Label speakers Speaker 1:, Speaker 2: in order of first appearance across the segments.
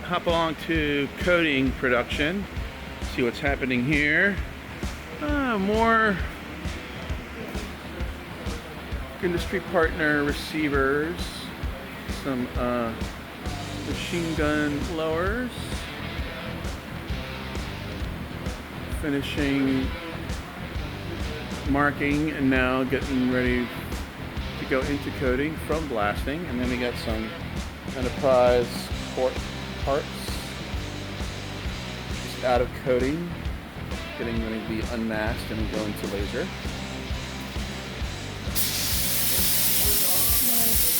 Speaker 1: hop along to coating production. See what's happening here. More industry partner receivers. Some machine gun blowers. Finishing marking and now getting ready to go into coating from blasting. And then we got some enterprise parts just out of coating, getting ready to be unmasked and go into laser. Let's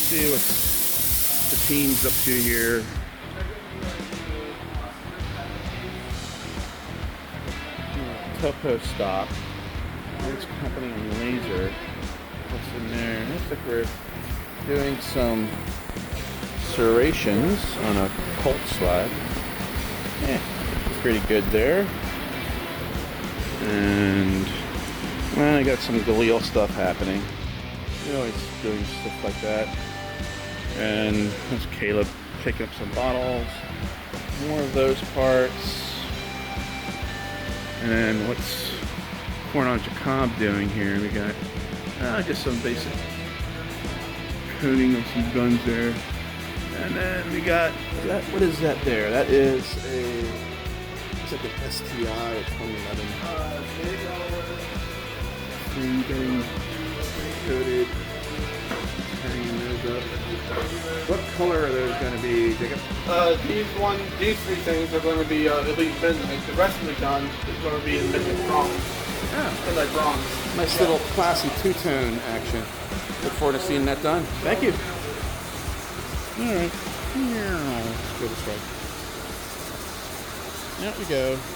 Speaker 1: see what the team's up to here. Topo stock. What's happening in laser? What's in there? Looks like we're doing some serrations on a Colt slab. Pretty good there. And well, I got some Galil stuff happening. You know, always doing stuff like that. And there's Caleb picking up some bottles. More of those parts. And then what's Corn on Jacob doing here? We got just some basic coating of some guns there. And then we got, what is that there? That is it's like an STI of 2011. Getting coated, hanging those up. What color are those going to be, Jacob?
Speaker 2: These three things are going to be elite midnight. The rest of the gun is going to be in midnight bronze.
Speaker 1: Oh,
Speaker 2: Midnight bronze.
Speaker 1: nice little classy two-tone action. Look forward to seeing that done. Thank you. All right. Let's go this way. There we go.